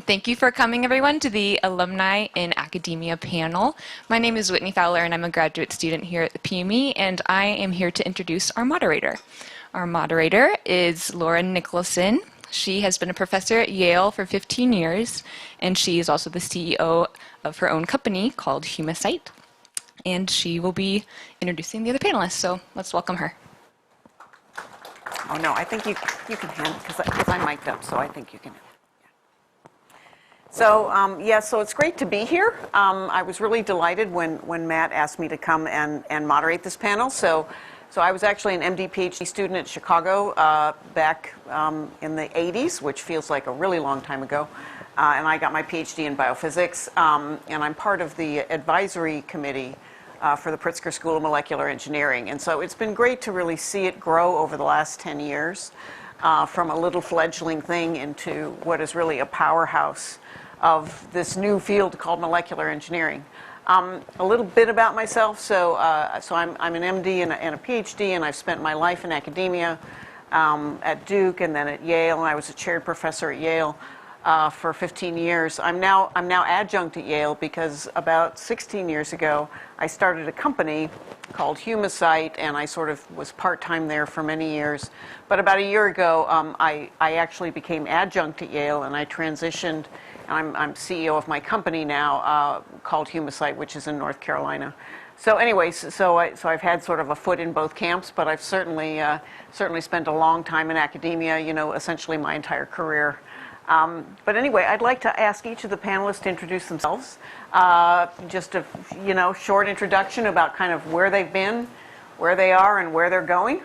Thank you for coming, everyone, to the Alumni in Academia panel. My name is Whitney Fowler, and I'm a graduate student here at the PME, and I am here to introduce our moderator. Our moderator is Laura Niklason. She has been a professor at Yale for 15 years, and she is also the CEO of her own company called Humacyte. And she will be introducing the other panelists, so let's welcome her. Oh, no, I think you can handle it because I'm mic'd up, so I think you can. So, so it's great to be here. I was really delighted when Matt asked me to come and moderate this panel. So I was actually an MD PhD student at Chicago back in the 80s, which feels like a really long time ago. And I got my PhD in biophysics. And I'm part of the advisory committee for the Pritzker School of Molecular Engineering. And so it's been great to really see it grow over the last 10 years from a little fledgling thing into what is really a powerhouse of this new field called molecular engineering. A little bit about myself. So I'm an MD and a PhD, and I've spent my life in academia at Duke and then at Yale. And I was a chaired professor at Yale for 15 years. I'm now adjunct at Yale because about 16 years ago I started a company called Humacyte, and I sort of was part-time there for many years. But about a year ago, I actually became adjunct at Yale, and I transitioned. I'm CEO of my company now called Humacyte, which is in North Carolina. So anyways, so I've had sort of a foot in both camps, but I've certainly spent a long time in academia, essentially my entire career. But anyway, I'd like to ask each of the panelists to introduce themselves. Just a short introduction about kind of where they've been, where they are, and where they're going.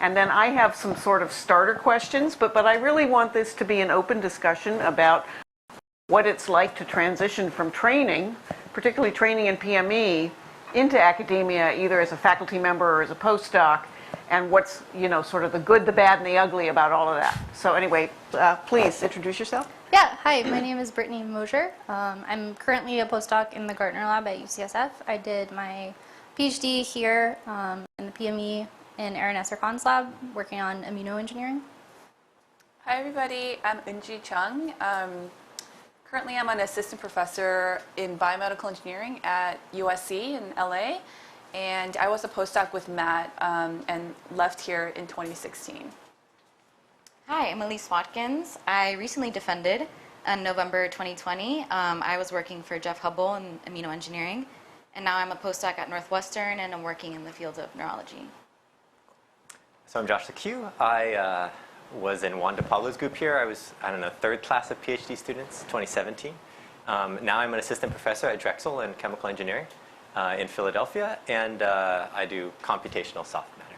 And then I have some sort of starter questions, but I really want this to be an open discussion about what it's like to transition from training, particularly training in PME, into academia, either as a faculty member or as a postdoc, and what's, sort of the good, the bad, and the ugly about all of that. So anyway, please introduce yourself. Yeah, hi, my name is Brittany Moser. I'm currently a postdoc in the Gartner Lab at UCSF. I did my PhD here in the PME in Aaron Esser-Khan's lab, working on immunoengineering. Hi everybody, I'm Eun Ji Chung. Currently I'm an assistant professor in biomedical engineering at USC in LA, and I was a postdoc with Matt and left here in 2016. Hi, I'm Elyse Watkins. I recently defended in November 2020. I was working for Jeff Hubble in immunoengineering, and now I'm a postdoc at Northwestern, and I'm working in the field of neurology. So I'm Josh Lequieu. I was in Juan DePablo's group here. I was, third class of PhD students, 2017. Now I'm an assistant professor at Drexel in chemical engineering in Philadelphia, and I do computational soft matter.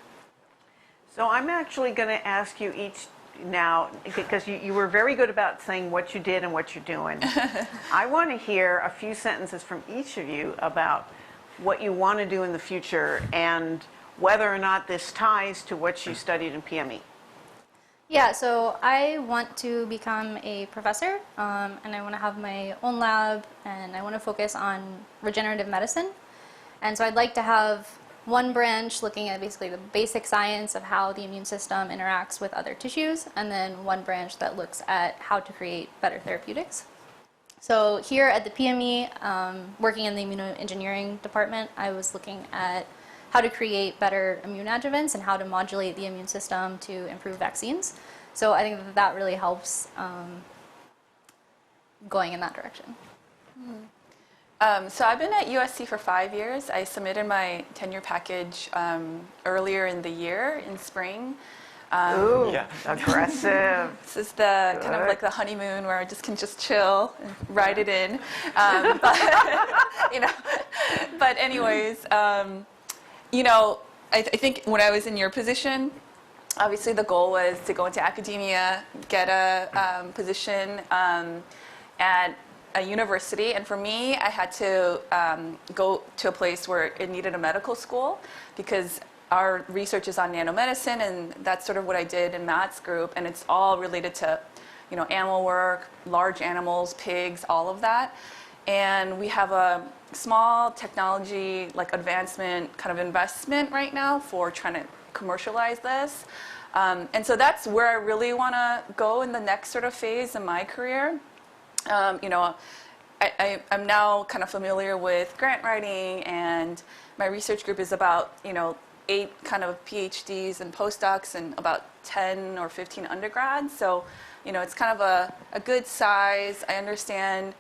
So I'm actually going to ask you each now, because you were very good about saying what you did and what you're doing. I want to hear a few sentences from each of you about what you want to do in the future and whether or not this ties to what you studied in PME. Yeah, so I want to become a professor, and I want to have my own lab, and I want to focus on regenerative medicine. And so I'd like to have one branch looking at basically the basic science of how the immune system interacts with other tissues, and then one branch that looks at how to create better therapeutics. So here at the PME, working in the immunoengineering department, I was looking at how to create better immune adjuvants and how to modulate the immune system to improve vaccines. So I think that really helps going in that direction. So I've been at USC for 5 years. I submitted my tenure package earlier in the year, in spring. Ooh, yeah. Aggressive. This is the kind of like the honeymoon where I just can chill and ride it in. But anyways, I think when I was in your position, obviously the goal was to go into academia, get a position at a university. And for me, I had to go to a place where it needed a medical school because our research is on nanomedicine, and that's sort of what I did in Matt's group. And it's all related to, animal work, large animals, pigs, all of that. And we have a small technology advancement kind of investment right now for trying to commercialize this. And so that's where I really want to go in the next sort of phase in my career. You know, I'm now kind of familiar with grant writing, and my research group is about, you know, 8 kind of PhDs and postdocs and about 10 or 15 undergrads. So, you know, it's kind of a good size. I understand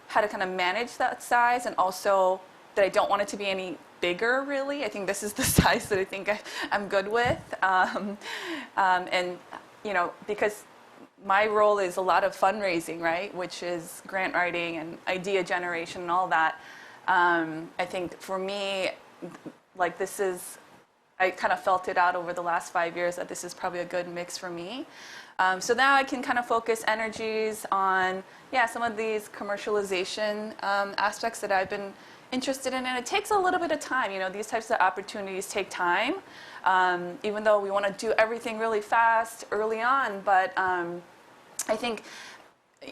how to kind of manage that size, and also that I don't want it to be any bigger, really. I think this is the size that I think I'm good with. And, you know, because my role is a lot of fundraising, right, which is grant writing and idea generation and all that. I think for me, like this is, I kind of felt it out over the last 5 years that this is probably a good mix for me. So now I can kind of focus energies on, yeah, some of these commercialization aspects that I've been interested in. And it takes a little bit of time. You know, these types of opportunities take time, even though we want to do everything really fast early on. But I think,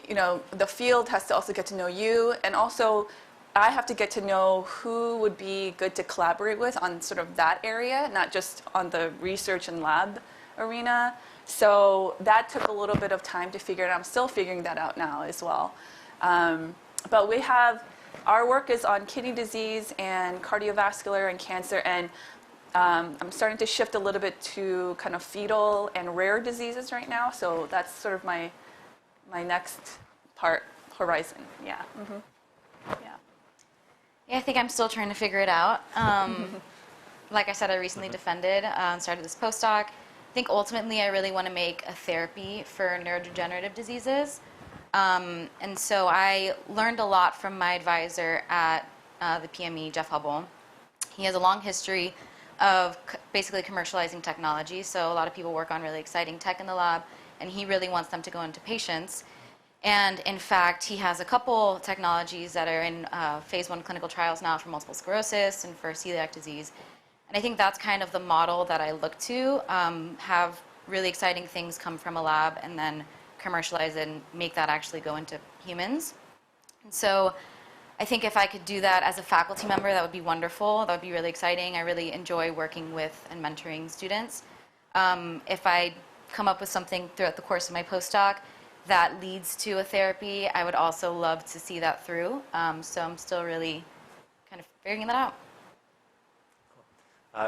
you know, the field has to also get to know you, and also I have to get to know who would be good to collaborate with on sort of that area, not just on the research and lab arena. So that took a little bit of time to figure out. I'm still figuring that out now as well. But we have, our work is on kidney disease and cardiovascular and cancer, and I'm starting to shift a little bit to kind of fetal and rare diseases right now. So that's sort of my next horizon. Yeah. Mm-hmm. Yeah. Yeah, I think I'm still trying to figure it out. Like I said, I recently defended, started this postdoc. I think ultimately I really want to make a therapy for neurodegenerative diseases. And so I learned a lot from my advisor at the PME, Jeff Hubble. He has a long history of basically commercializing technology. So a lot of people work on really exciting tech in the lab, and he really wants them to go into patients. And in fact, he has a couple technologies that are in phase 1 clinical trials now for multiple sclerosis and for celiac disease. And I think that's kind of the model that I look to, have really exciting things come from a lab and then commercialize it and make that actually go into humans. And so I think if I could do that as a faculty member, that would be wonderful. That would be really exciting. I really enjoy working with and mentoring students. If I come up with something throughout the course of my postdoc that leads to a therapy, I would also love to see that through. So I'm still really kind of figuring that out.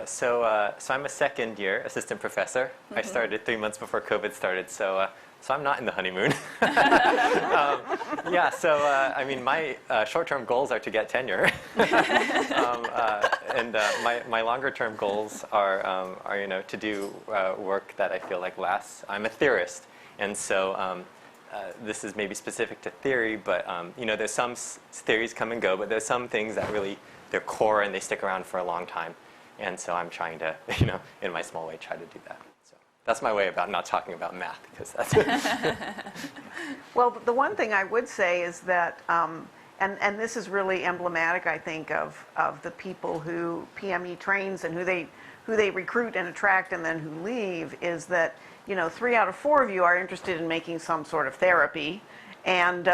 So I'm a second-year assistant professor. I started 3 months before COVID started, so I'm not in the honeymoon. Yeah, so I mean, my short-term goals are to get tenure, and my longer-term goals are you know, to do work that I feel like lasts. I'm a theorist, and so this is maybe specific to theory, but you know, there's some theories come and go, but there's some things that really, they're core and they stick around for a long time. And so I'm trying to, you know, in my small way, try to do that. So that's my way about not talking about math, because that's. Well, the one thing I would say is that, and this is really emblematic, I think, of the people who PME trains and who they recruit and attract and then who leave, is that, you know, 3 out of 4 of you are interested in making some sort of therapy, and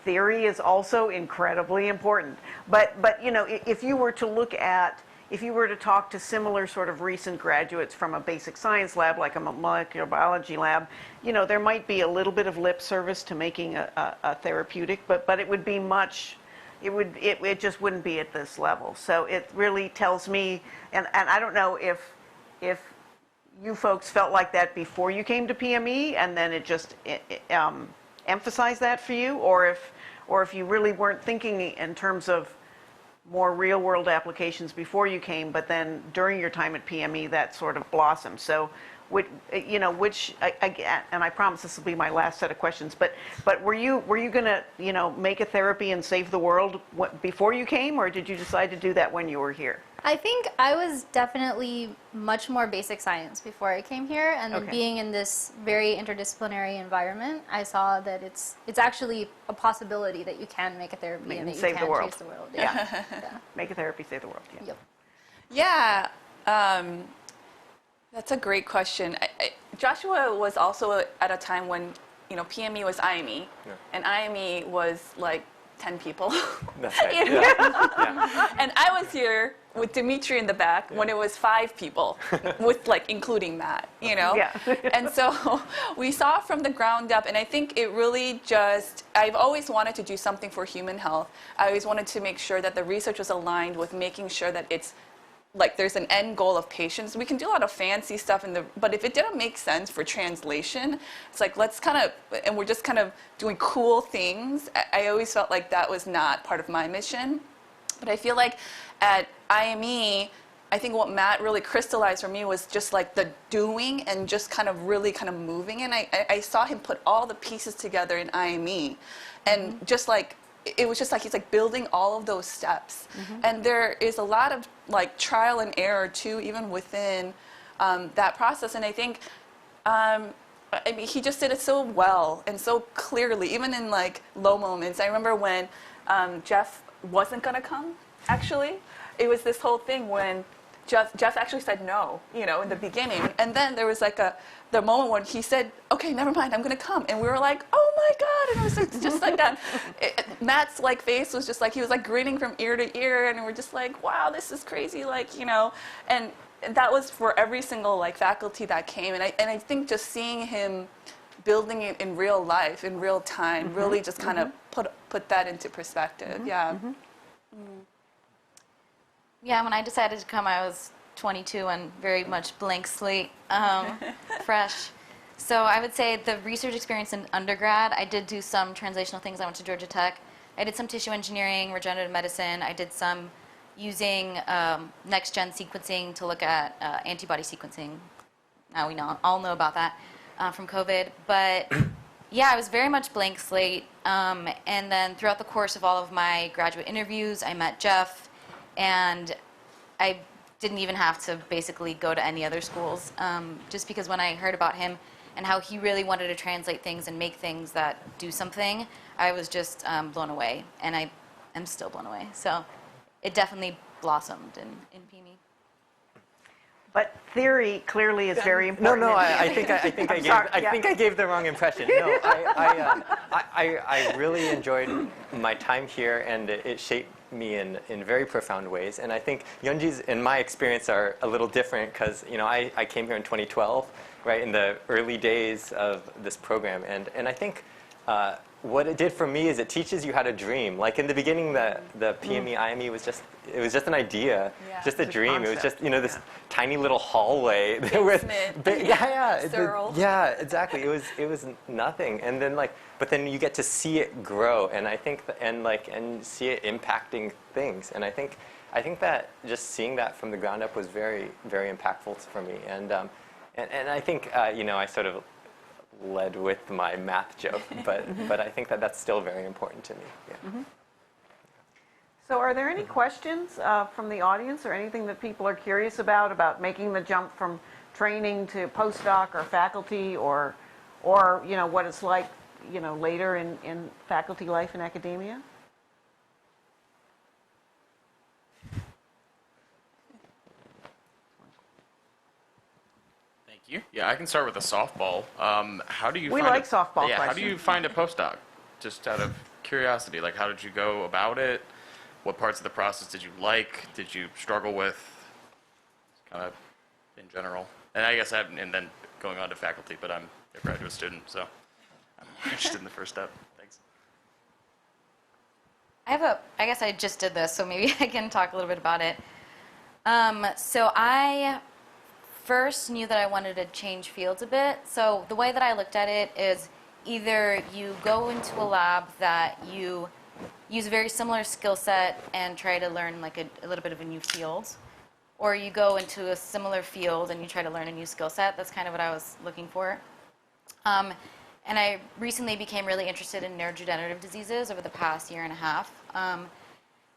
theory is also incredibly important. But you know, if you were to talk to similar sort of recent graduates from a basic science lab, like a molecular biology lab, you know, there might be a little bit of lip service to making a therapeutic, but it would be much, it just wouldn't be at this level. So it really tells me, and I don't know if you folks felt like that before you came to PME, and then it just emphasized that for you, or if you really weren't thinking in terms of more real-world applications before you came, but then during your time at PME that sort of blossomed. So, you know, which again, and I promise this will be my last set of questions, but were you going to, you know, make a therapy and save the world before you came, or did you decide to do that when you were here? I think I was definitely much more basic science before I came here, and then being in this very interdisciplinary environment, I saw that it's actually a possibility that you can make a therapy and that you can change the world. Yeah. Yeah. Make a therapy, save the world. Yeah. Yep. Yeah, that's a great question. Joshua was also at a time when, you know, PME was IME, and IME was like 10 people. That's right. You know? Yeah. And I was here with Dimitri in the back when it was 5 people, with like including Matt, you know? Yeah. And so we saw from the ground up, and I think it really just, I've always wanted to do something for human health. I always wanted to make sure that the research was aligned with making sure that it's like there's an end goal of patients. We can do a lot of fancy stuff, but if it didn't make sense for translation, it's like let's kind of, and we're just kind of doing cool things. I always felt like that was not part of my mission. But I feel like at IME, I think what Matt really crystallized for me was just like the doing and just kind of really kind of moving. And I saw him put all the pieces together in IME, and just like, it was just like he's like building all of those steps. And there is a lot of like trial and error too, even within that process. And I think, I mean, he just did it so well and so clearly, even in like low moments. I remember when Jeff wasn't gonna come, actually. It was this whole thing when Jeff actually said no, you know, in the beginning. And then there was like the moment when he said, okay, never mind, I'm going to come. And we were like, oh my God. And it was like, just like that. Matt's like face was just like, he was like grinning from ear to ear. And we're just like, wow, this is crazy. Like, you know, and that was for every single like faculty that came. And I think just seeing him building it in real life, in real time, really just kind of put that into perspective. Yeah. Yeah, when I decided to come, I was 22 and very much blank slate, fresh. So I would say the research experience in undergrad, I did do some translational things. I went to Georgia Tech. I did some tissue engineering, regenerative medicine. I did some using next-gen sequencing to look at antibody sequencing. Now we all know about that from COVID. But yeah, I was very much blank slate. And then throughout the course of all of my graduate interviews, I met Jeff. And I didn't even have to basically go to any other schools, just because when I heard about him and how he really wanted to translate things and make things that do something, I was just blown away, and I am still blown away. So it definitely blossomed in PME. But theory clearly is very important. No, I think I gave the wrong impression. No, I really enjoyed my time here, and it shaped me in very profound ways. And I think Eun Ji's, in my experience, are a little different because, you know, I came here in 2012, right, in the early days of this program. And I think what it did for me is it teaches you how to dream. Like in the beginning, the PME, IME was just, it was just an idea, just a dream. It was just, you know, this tiny little hallway. Yeah, exactly. It was nothing. And then but then you get to see it grow. And I think, and see it impacting things. And I think that just seeing that from the ground up was very, very impactful for me. And I think, you know, I sort of led with my math joke, but I think that that's still very important to me. Yeah. So are there any questions from the audience or anything that people are curious about making the jump from training to postdoc or faculty or you know, what it's like, you know, later in faculty life in academia? Yeah, I can start with a softball. How do you? We like softball Yeah, questions. how do you find a postdoc? Just out of curiosity, like how did you go about it? What parts of the process did you like? Did you struggle with? Kind of in general, and I guess and then going on to faculty, but I'm a graduate student, so I'm interested in the first step. Thanks. I guess I just did this, so maybe I can talk a little bit about it. So I first knew that I wanted to change fields a bit. So the way that I looked at it is either you go into a lab that you use a very similar skill set and try to learn like a little bit of a new field, or you go into a similar field and you try to learn a new skill set. That's kind of what I was looking for. And I recently became really interested in neurodegenerative diseases over the past year and a half.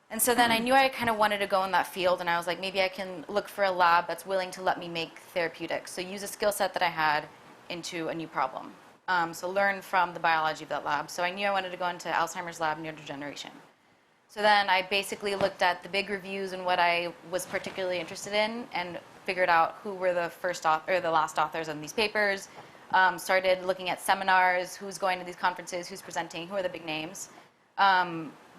And so then I knew I kind of wanted to go in that field, and I was like, maybe I can look for a lab that's willing to let me make therapeutics. So use a skill set that I had into a new problem. So learn from the biology of that lab. So I knew I wanted to go into Alzheimer's lab neurodegeneration. So then I basically looked at the big reviews and what I was particularly interested in and figured out who were the first or the last authors on these papers. Started looking at seminars, who's going to these conferences, who's presenting, who are the big names.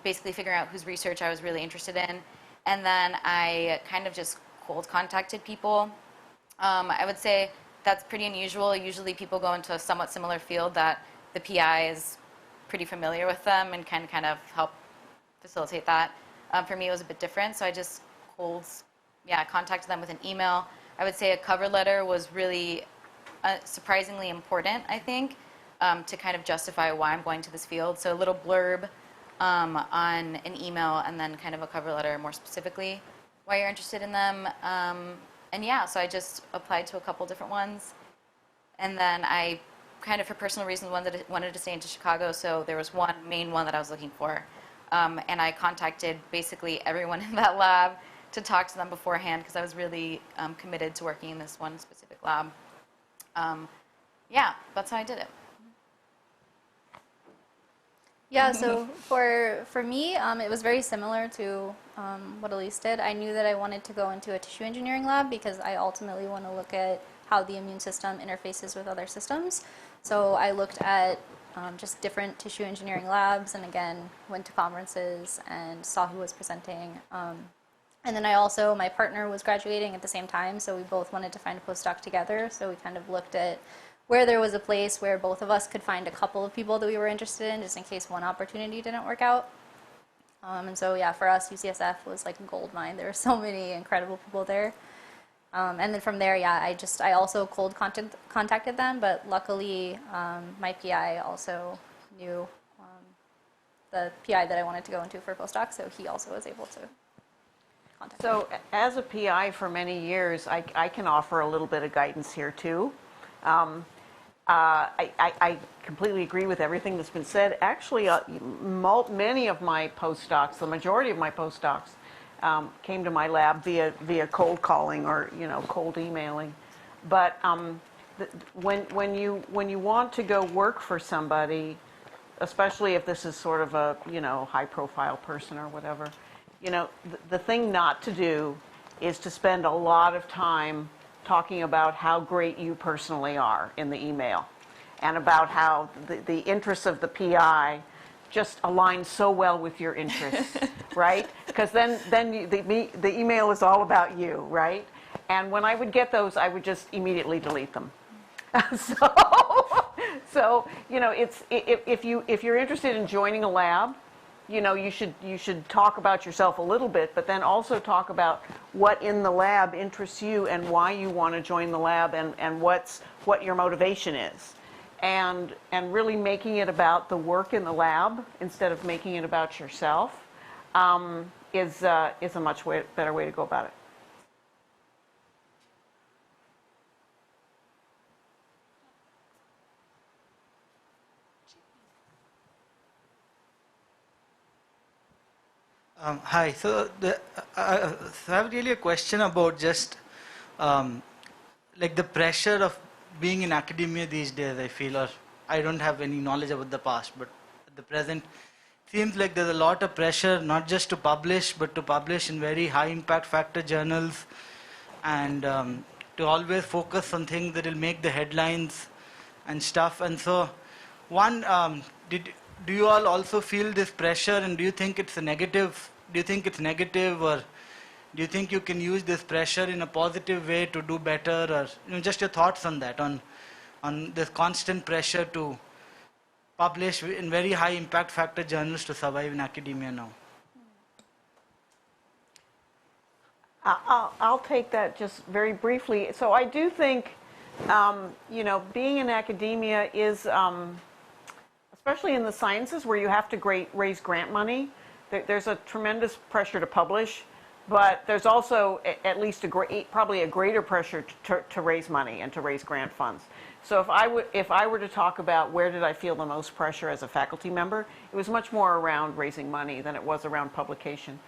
basically figuring out whose research I was really interested in. And then I kind of just cold contacted people. I would say that's pretty unusual. Usually people go into a somewhat similar field that the PI is pretty familiar with them and can kind of help facilitate that. For me, it was a bit different, so I just contacted them with an email. I would say a cover letter was really surprisingly important, I think, to kind of justify why I'm going to this field. So a little blurb on an email, and then kind of a cover letter more specifically why you're interested in them. And yeah, so I just applied to a couple different ones. And then I kind of, for personal reasons, wanted to stay into Chicago, so there was one main one that I was looking for. And I contacted basically everyone in that lab to talk to them beforehand, because I was really committed to working in this one specific lab. Yeah, that's how I did it. Yeah, so for me, it was very similar to what Elyse did. I knew that I wanted to go into a tissue engineering lab because I ultimately want to look at how the immune system interfaces with other systems. So I looked at just different tissue engineering labs, and again, went to conferences and saw who was presenting. And then my partner was graduating at the same time, so we both wanted to find a postdoc together. So we kind of looked at where there was a place where both of us could find a couple of people that we were interested in, just in case one opportunity didn't work out. And so yeah, for us, UCSF was like a gold mine. There were so many incredible people there. And then from there, yeah, I also cold contacted them, but luckily my PI also knew the PI that I wanted to go into for postdoc, so he also was able to contact me. So as a PI for many years, I can offer a little bit of guidance here too. I completely agree with everything that's been said. Actually, many of my postdocs, the majority of my postdocs, came to my lab via cold calling or cold emailing. But when you want to go work for somebody, especially if this is sort of a high profile person or whatever, the thing not to do is to spend a lot of time talking about how great you personally are in the email, and about how the interests of the PI just align so well with your interests, right? Because then the email is all about you, right? And when I would get those, I would just immediately delete them. So it's if you're interested in joining a lab, you should talk about yourself a little bit, but then also talk about what in the lab interests you and why you want to join the lab, and what your motivation is. And really making it about the work in the lab instead of making it about yourself is a much better way to go about it. Hi. So I have really a question about just like the pressure of being in academia these days. I feel, or I don't have any knowledge about the past, but at the present, it seems like there's a lot of pressure, not just to publish, but to publish in very high impact factor journals, and to always focus on things that will make the headlines and stuff. And so, do you all also feel this pressure, and do you think it's a negative? Do you think it's negative, or do you think you can use this pressure in a positive way to do better, or just your thoughts on that, on this constant pressure to publish in very high impact factor journals to survive in academia now? I'll take that just very briefly. So I do think, being in academia is, especially in the sciences where you have to raise grant money, there's a tremendous pressure to publish, but there's also at least probably a greater pressure to raise money and to raise grant funds. So if I were to talk about where did I feel the most pressure as a faculty member, it was much more around raising money than it was around publication.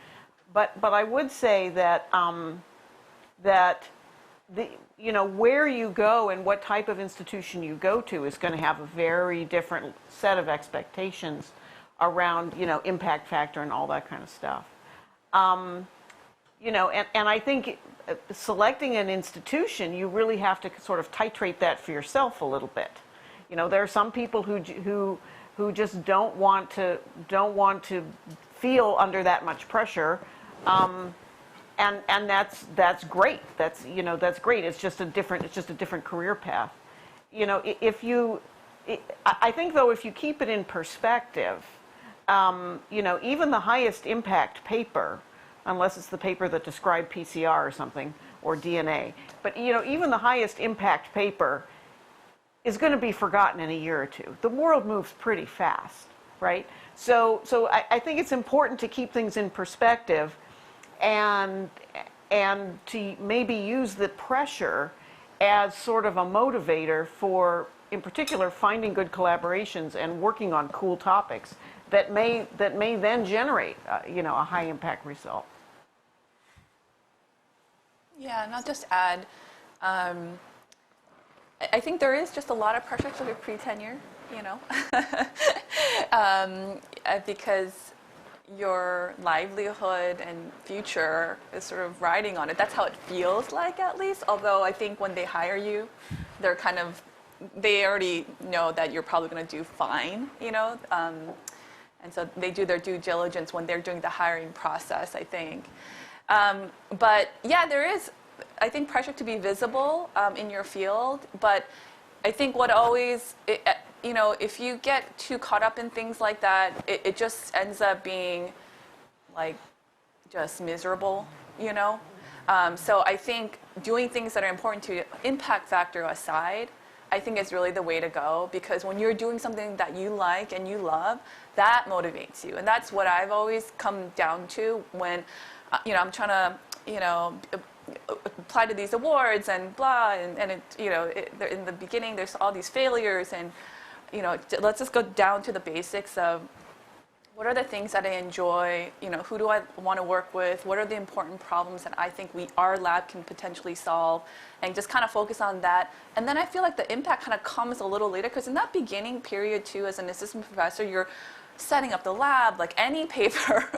But I would say that where you go and what type of institution you go to is going to have a very different set of expectations around impact factor and all that kind of stuff. And I think selecting an institution, you really have to sort of titrate that for yourself a little bit. There are some people who just don't want to feel under that much pressure. And that's great. That's great. It's just a different career path. I think though, if you keep it in perspective, even the highest impact paper, unless it's the paper that described PCR or something, or DNA, but even the highest impact paper is going to be forgotten in a year or two. The world moves pretty fast, right? So I think it's important to keep things in perspective, and to maybe use the pressure as sort of a motivator for, in particular, finding good collaborations and working on cool topics that may then generate a high impact result. Yeah, and I'll just add, I think there is just a lot of pressure to be pre-tenure, because your livelihood and future is sort of riding on it. That's how it feels like, at least. Although I think when they hire you, they already know that you're probably going to do fine, and so they do their due diligence when they're doing the hiring process, I think. But yeah, there is, I think, pressure to be visible in your field. But I think what always, if you get too caught up in things like that, it just ends up being like just miserable, So I think doing things that are important to you, impact factor aside, I think is really the way to go, because when you're doing something that you like and you love, that motivates you. And that's what I've always come down to when, I'm trying to, apply to these awards and blah, and in the beginning there's all these failures, and, let's just go down to the basics of what are the things that I enjoy, who do I want to work with, what are the important problems that I think our lab can potentially solve, and just kind of focus on that. And then I feel like the impact kind of comes a little later, because in that beginning period too, as an assistant professor, you're setting up the lab, like any paper,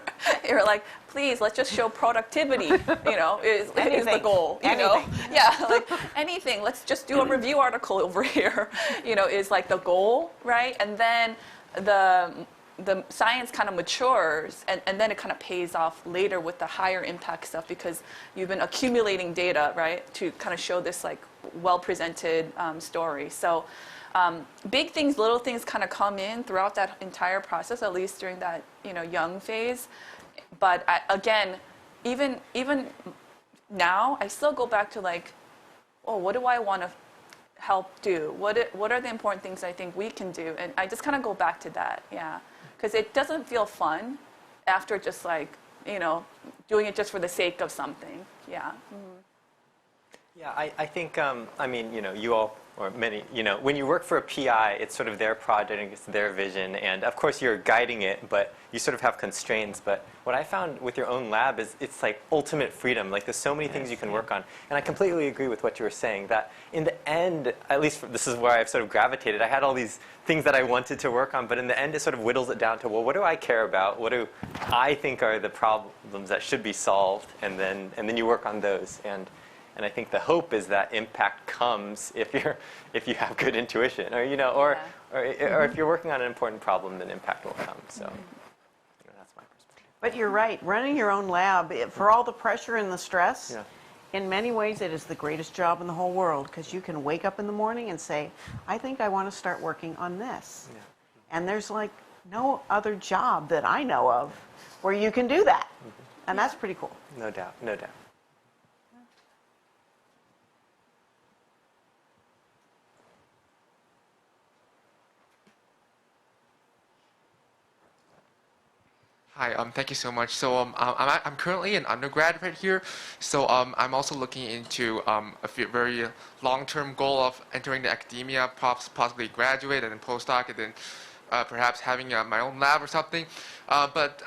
you're like, please, let's just show productivity, is the goal, Yeah, like anything, let's just do a review article over here, is like the goal, right? And then the science kind of matures, and then it kind of pays off later with the higher impact stuff, because you've been accumulating data, right, to kind of show this like well-presented story. So big things, little things kind of come in throughout that entire process, at least during that young phase. But again, even now, I still go back to like, oh, what do I want to help do? What are the important things I think we can do? And I just kind of go back to that, yeah. Because it doesn't feel fun after just like, doing it just for the sake of something. Yeah. Mm-hmm. Yeah, I think, you all, or many, when you work for a PI, it's sort of their project, it's their vision, and of course you're guiding it, but you sort of have constraints. But what I found with your own lab is it's like ultimate freedom. Like there's so many things you can work on. And I completely agree with what you were saying, that in the end, at least this is where I've sort of gravitated. I had all these things that I wanted to work on, but in the end it sort of whittles it down to, well, what do I care about? What do I think are the problems that should be solved? And then you work on those. And I think the hope is that impact comes if you have good intuition, or or if you're working on an important problem, then impact will come. So that's my perspective. But you're right. Running your own lab, for all the pressure and the stress, Yeah. in many ways it is the greatest job in the whole world, because you can wake up in the morning and say, I think I want to start working on this. Yeah. And there's like no other job that I know of where you can do that. And that's pretty cool. No doubt, no doubt. Hi, thank you so much. So I'm currently an undergrad right here. So I'm also looking into very long-term goal of entering the academia, possibly graduate and then postdoc, and then perhaps having my own lab or something. But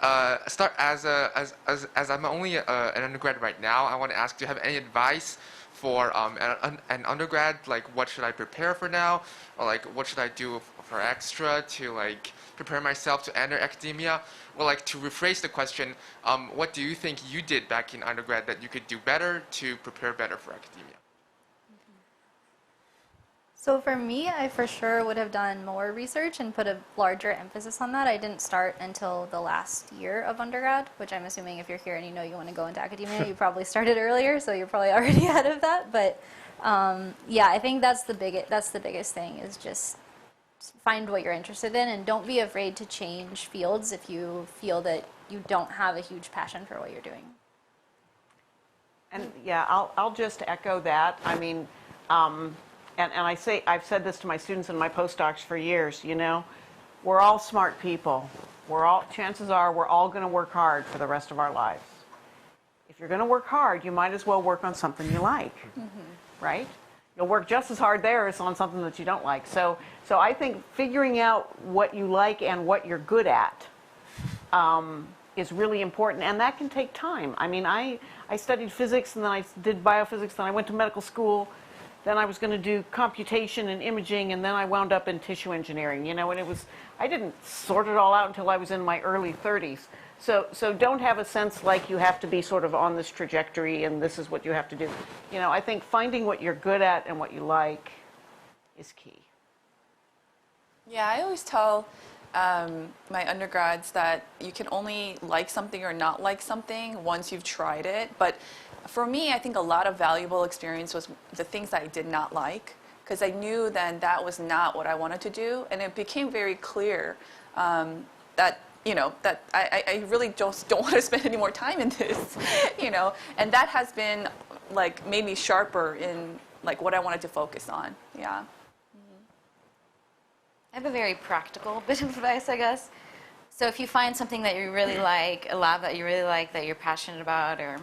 start as I'm only an undergrad right now, I want to ask, do you have any advice for an undergrad? Like, what should I prepare for now, or like what should I do for extra to like prepare myself to enter academia? Or like, to rephrase the question, what do you think you did back in undergrad that you could do better to prepare better for academia? So for me, I for sure would have done more research and put a larger emphasis on that. I didn't start until the last year of undergrad, which I'm assuming if you're here and you know you want to go into academia, you probably started earlier, so you're probably already ahead of that. But yeah, I think that's the biggest thing is just find what you're interested in and don't be afraid to change fields if you feel that you don't have a huge passion for what you're doing. And yeah, I'll just echo that. I mean, and I've said this to my students and my postdocs for years, you know, we're all smart people. Chances are we're all going to work hard for the rest of our lives. If you're going to work hard, you might as well work on something you like, right? You'll work just as hard there as on something that you don't like. So I think figuring out what you like and what you're good at is really important, and that can take time. I mean, I studied physics, and then I did biophysics, then I went to medical school, then I was going to do computation and imaging, and then I wound up in tissue engineering, you know, and I didn't sort it all out until I was in my early 30s. So don't have a sense like you have to be sort of on this trajectory and this is what you have to do. You know, I think finding what you're good at and what you like is key. Yeah, I always tell my undergrads that you can only like something or not like something once you've tried it. But for me, I think a lot of valuable experience was the things that I did not like, because I knew then that was not what I wanted to do. And it became very clear that, you know, that I really just don't want to spend any more time in this, you know. And that has been, like, made me sharper in, like, what I wanted to focus on, yeah. I have a very practical bit of advice, I guess. So if you find something that you really like, a lab that you really like, that you're passionate about, or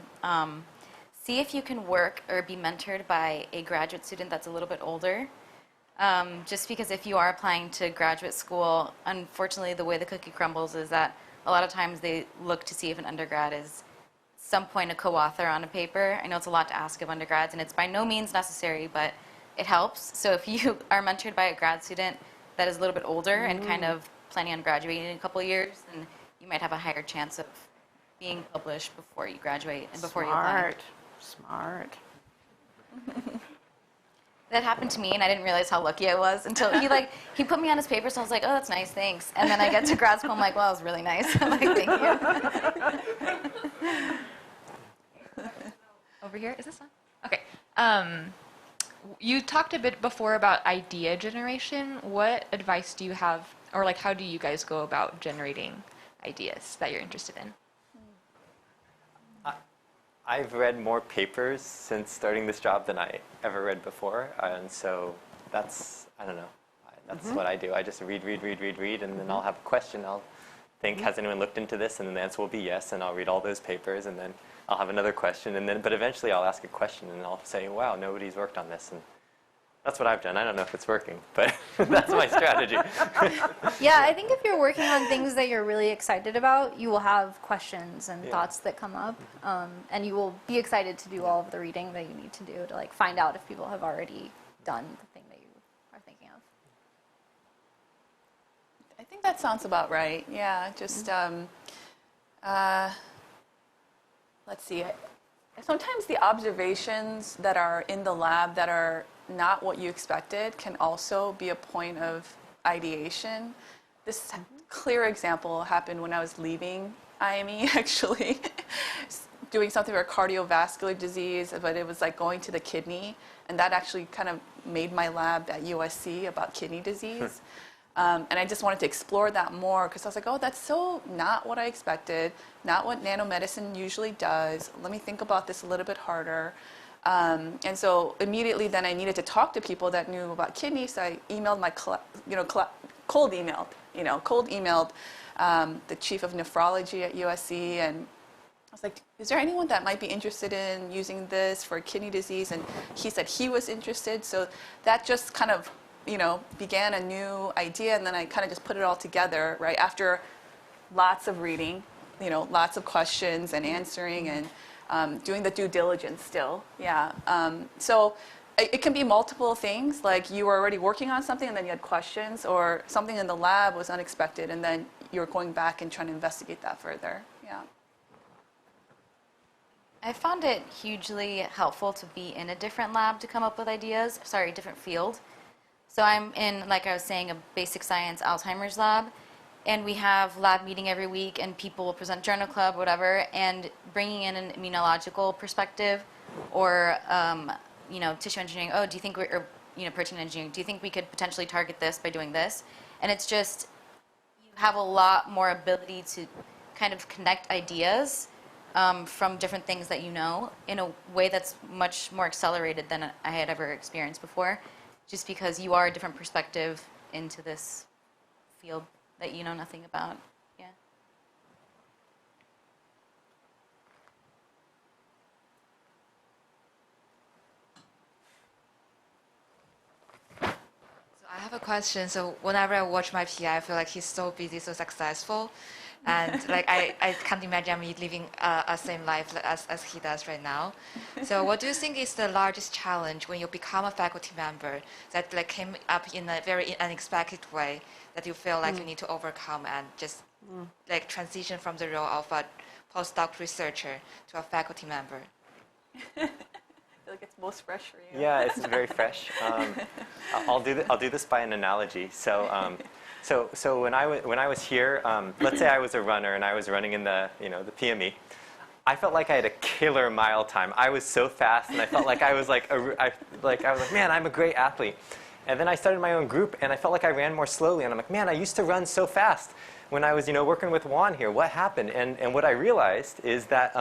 see if you can work or be mentored by a graduate student that's a little bit older. Just because if you are applying to graduate school, unfortunately the way the cookie crumbles is that a lot of times they look to see if an undergrad is some point a co-author on a paper. I know it's a lot to ask of undergrads, and it's by no means necessary, but it helps. So if you are mentored by a grad student that is a little bit older and kind of planning on graduating in a couple of years, then you might have a higher chance of being published before you graduate and before you apply. Smart. That happened to me, and I didn't realize how lucky I was until he put me on his paper, so I was like, oh, that's nice, thanks. And then I get to grad school, I'm like, well, that was really nice. I'm like, thank you. Over here, is this on? Okay. You talked a bit before about idea generation. What advice do you have, or like how do you guys go about generating ideas that you're interested in? I've read more papers since starting this job than I ever read before, and so that's, I don't know, that's what I do. I just read, and then I'll have a question. I'll think, has anyone looked into this? And then the answer will be yes, and I'll read all those papers, and then I'll have another question, and then, but eventually I'll ask a question, and I'll say, wow, nobody's worked on this, and that's what I've done. I don't know if it's working, but that's my strategy. Yeah, I think if you're working on things that you're really excited about, you will have questions and thoughts that come up, and you will be excited to do all of the reading that you need to do to like find out if people have already done the thing that you are thinking of. I think that sounds about right. Yeah, just let's see. Sometimes the observations that are in the lab that are not what you expected can also be a point of ideation. This clear example happened when I was leaving IME, actually, doing something for cardiovascular disease, but it was like going to the kidney, and that actually kind of made my lab at USC about kidney disease. And I just wanted to explore that more because I was like, oh, that's so not what I expected, not what nanomedicine usually does. Let me think about this a little bit harder. And so immediately then I needed to talk to people that knew about kidneys. So I emailed cold emailed the chief of nephrology at USC, and I was like, is there anyone that might be interested in using this for kidney disease? And he said he was interested. So that just kind of, began a new idea, and then I kind of just put it all together, right, after lots of reading, lots of questions and answering and doing the due diligence still, yeah. So it can be multiple things, like you were already working on something and then you had questions, or something in the lab was unexpected and then you're going back and trying to investigate that further, yeah. I found it hugely helpful to be in a different lab to come up with ideas, different field. So I'm in, like I was saying, a basic science Alzheimer's lab, and we have lab meeting every week, and people will present journal club, whatever, and bringing in an immunological perspective, or tissue engineering. Oh, do you think or protein engineering? Do you think we could potentially target this by doing this? And it's just you have a lot more ability to kind of connect ideas from different things that you know in a way that's much more accelerated than I had ever experienced before, just because you are a different perspective into this field that you know nothing about. Yeah. So I have a question. So whenever I watch my PI, I feel like he's so busy, so successful. And like I can't imagine me living a same life as he does right now. So what do you think is the largest challenge when you become a faculty member that like came up in a very unexpected way that you feel like you need to overcome and just like transition from the role of a postdoc researcher to a faculty member? I feel like it's most fresh for you. Yeah, it's very fresh. I'll do this by an analogy. So when I was here, let's say I was a runner and I was running in the the PME, I felt like I had a killer mile time. I was so fast, and I felt like I was like man, I'm a great athlete. And then I started my own group, and I felt like I ran more slowly. And I'm like, man, I used to run so fast when I was working with Juan here. What happened? And what I realized is that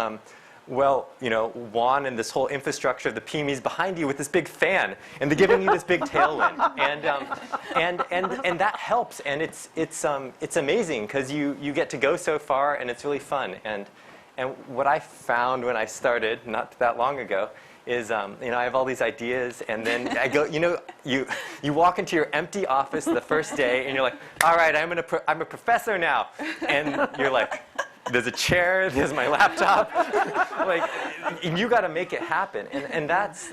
Juan and this whole infrastructure of the PME is behind you with this big fan, and they're giving you this big tailwind, and that helps, and it's amazing because you get to go so far, and it's really fun. And what I found when I started not that long ago is I have all these ideas, and then I go, you walk into your empty office the first day, and you're like, all right, I'm a professor now, and you're like, there's a chair, there's my laptop, like you got to make it happen, and that's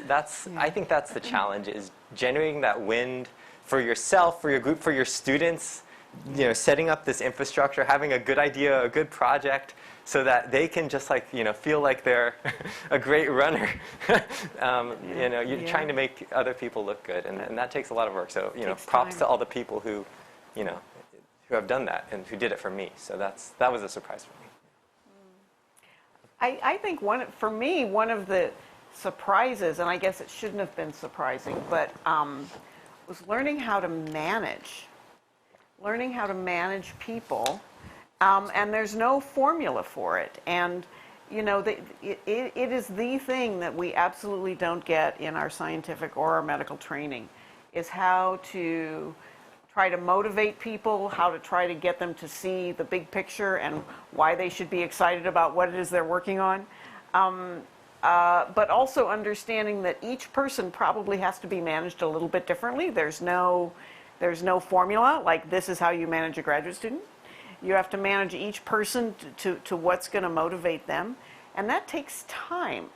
I think that's the challenge, is generating that wind for yourself, for your group, for your students, setting up this infrastructure, having a good idea, a good project, so that they can just feel like they're a great runner. You're trying to make other people look good, and that takes a lot of work. So props to all the people who have done that and who did it for me. So that was a surprise for me. I think for me, one of the surprises, and I guess it shouldn't have been surprising, but was learning how to manage people. And there's no formula for it. And, it is the thing that we absolutely don't get in our scientific or our medical training, is how to try to motivate people, how to try to get them to see the big picture and why they should be excited about what it is they're working on. But also understanding that each person probably has to be managed a little bit differently. There's no formula, like this is how you manage a graduate student. You have to manage each person to what's going to motivate them. And that takes time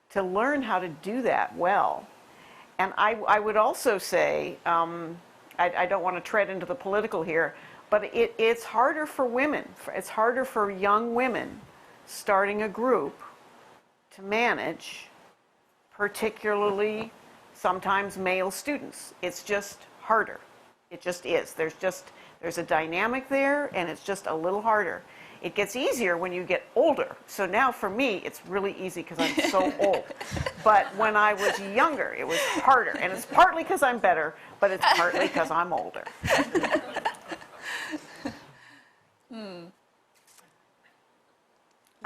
to learn how to do that well. And I would also say, I don't want to tread into the political here, but it's harder for women. It's harder for young women starting a group to manage, particularly sometimes male students. It's just harder. It just is. There's a dynamic there, and it's just a little harder. It gets easier when you get older. So now for me, it's really easy because I'm so old. But when I was younger, it was harder. And it's partly because I'm better, but it's partly because I'm older. I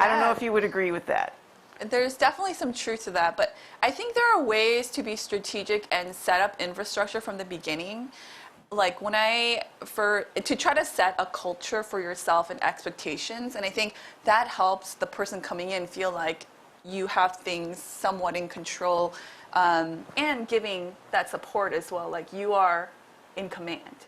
don't know if you would agree with that. There's definitely some truth to that, but I think there are ways to be strategic and set up infrastructure from the beginning. Like to try to set a culture for yourself and expectations, and I think that helps the person coming in feel like you have things somewhat in control, and giving that support as well, like you are in command,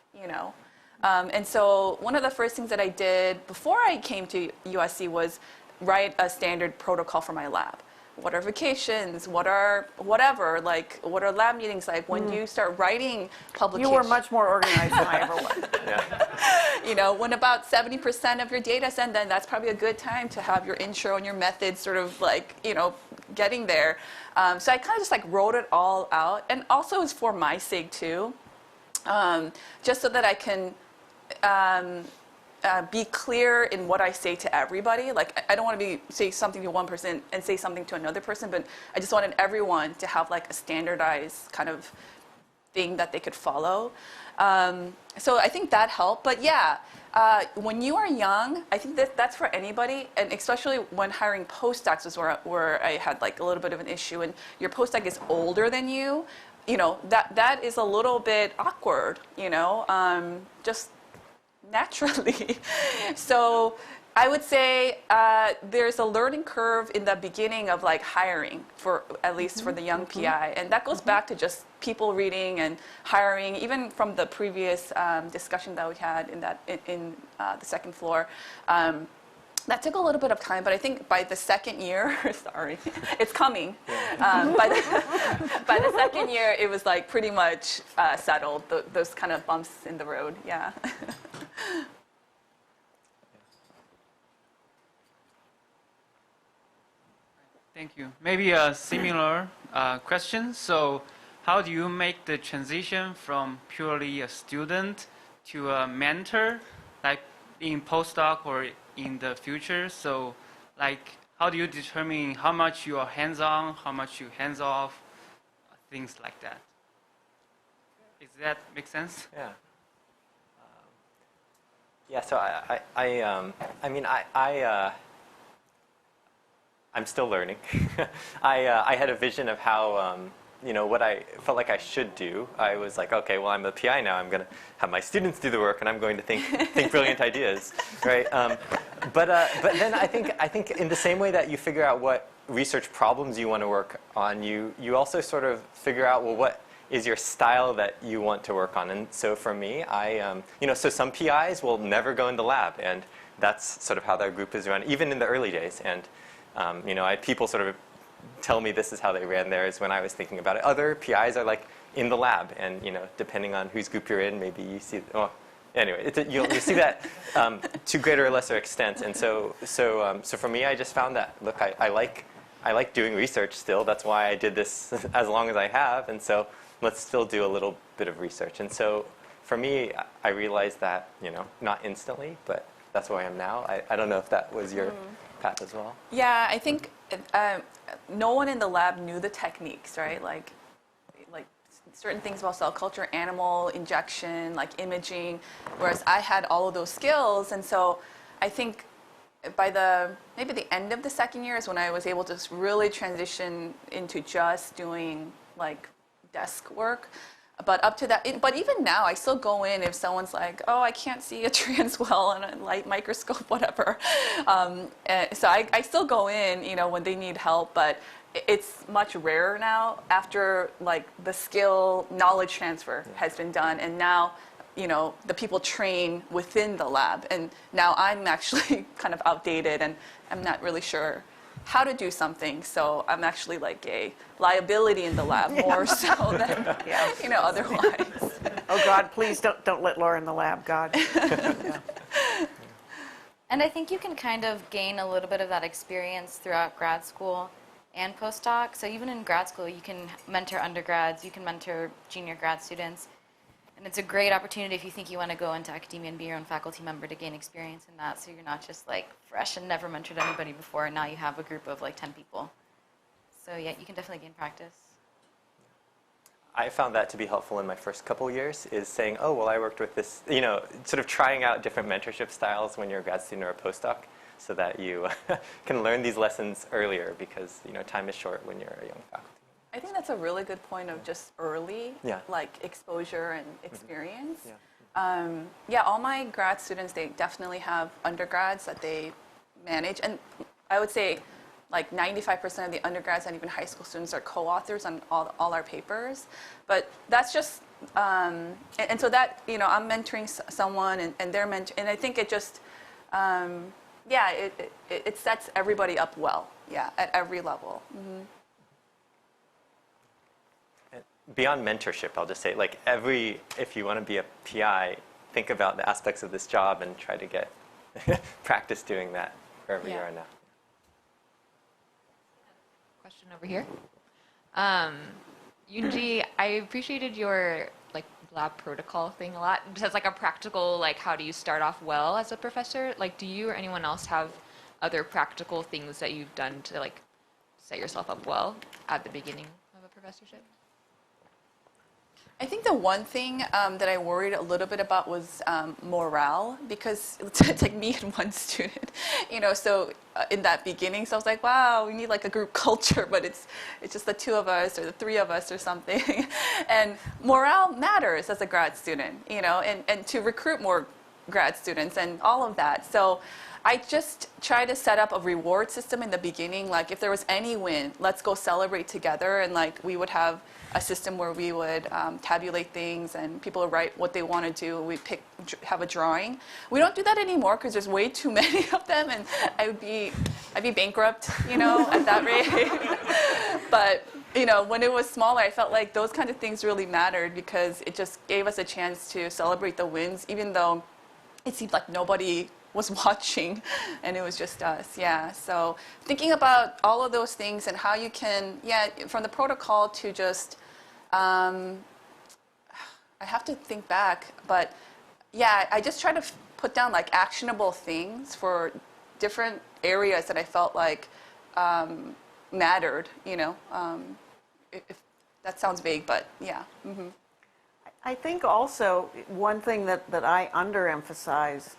And so one of the first things that I did before I came to USC was write a standard protocol for my lab. What are vacations? What are lab meetings like? When do you start writing publications? You were much more organized than I ever was. Yeah. When about 70% of your data sent, then that's probably a good time to have your intro and your methods sort of getting there. So I kind of just wrote it all out. And also it's for my sake too. just so that I can be clear in what I say to everybody. Like, I don't want to say something to one person and say something to another person, but I just wanted everyone to have like a standardized kind of thing that they could follow. So I think that helped. But yeah, when you are young, I think that's for anybody, and especially when hiring postdocs is where I had like a little bit of an issue. And your postdoc is older than you, that is a little bit awkward, just naturally. So I would say there's a learning curve in the beginning of like hiring, for at least for the young PI, and that goes back to just people reading and hiring. Even from the previous discussion that we had in the second floor, that took a little bit of time. But I think by the second year, sorry, it's coming. By the second year, it was like pretty much settled. Those kind of bumps in the road, yeah. Thank you. Maybe a similar question. So how do you make the transition from purely a student to a mentor, like in postdoc or in the future? So like, how do you determine how much you are hands-on, how much you hands-off, things like that? Does that make sense? Yeah. Yeah, so I'm still learning. I had a vision of how, what I felt like I should do. I was like, okay, well, I'm a PI now. I'm going to have my students do the work, and I'm going to think brilliant ideas, right? But then I think in the same way that you figure out what research problems you want to work on, you also sort of figure out, well, what is your style that you want to work on. And so for me, so some PIs will never go in the lab, and that's sort of how their group is run, even in the early days. And I had people sort of tell me this is how they ran theirs when I was thinking about it. Other PIs are like in the lab, and depending on whose group you're in, maybe you see. Anyway, you'll see that to greater or lesser extent. And so for me, I just found that look, I like doing research still. That's why I did this as long as I have. And so let's still do a little bit of research. And so for me, I realized that not instantly, but that's where I am now. I don't know if that was your path as well. Yeah, I think no one in the lab knew the techniques, right? Like certain things about cell culture, animal injection, like imaging, whereas I had all of those skills. And so I think by maybe the end of the second year is when I was able to really transition into just doing like desk work. But up to that, but even now, I still go in if someone's like, oh, I can't see a trans well on a light microscope, whatever. So I still go in, when they need help, but it's much rarer now after like the skill knowledge transfer has been done. And now, the people train within the lab. And now I'm actually kind of outdated, and I'm not really sure how to do something, so I'm actually like a liability in the lab more so than otherwise. Oh God, please don't let Laura in the lab, God. Yeah. And I think you can kind of gain a little bit of that experience throughout grad school and postdoc. So even in grad school, you can mentor undergrads, you can mentor junior grad students. And it's a great opportunity if you think you want to go into academia and be your own faculty member to gain experience in that, so you're not just like fresh and never mentored anybody before, and now you have a group of like 10 people. So yeah, you can definitely gain practice. I found that to be helpful in my first couple years, is saying, oh, well, I worked with this, sort of trying out different mentorship styles when you're a grad student or a postdoc, so that you can learn these lessons earlier, because time is short when you're a young faculty. I think that's a really good point of just early, like exposure and experience. All my grad students, they definitely have undergrads that they manage. And I would say like 95% of the undergrads and even high school students are co-authors on all our papers. But that's just, and so that, I'm mentoring someone and they're mentoring, and I think it just, it sets everybody up well, at every level. Mm-hmm. Beyond mentorship, I'll just say, if you want to be a PI, think about the aspects of this job and try to get practice doing that wherever you are now. Question over here. Eun Ji, I appreciated your lab protocol thing a lot. Just as like a practical, like how do you start off well as a professor? Like, do you or anyone else have other practical things that you've done to like set yourself up well at the beginning of a professorship? I think the one thing that I worried a little bit about was morale, because it's like me and one student, so in that beginning, so I was like, wow, we need like a group culture, but it's just the two of us or the three of us or something. And morale matters as a grad student, and to recruit more grad students and all of that. So I just try to set up a reward system in the beginning. Like if there was any win, let's go celebrate together. And like we would have a system where we would tabulate things and people would write what they want to do. We have a drawing. We don't do that anymore because there's way too many of them, and I'd be bankrupt, at that rate. But when it was smaller, I felt like those kind of things really mattered because it just gave us a chance to celebrate the wins, even though it seemed like nobody was watching and it was just us. Yeah. So thinking about all of those things and how you can, from the protocol to just, I have to think back, but I just try to put down like actionable things for different areas that I felt like mattered, if that sounds vague, but yeah. Mm-hmm. I think also one thing that I underemphasized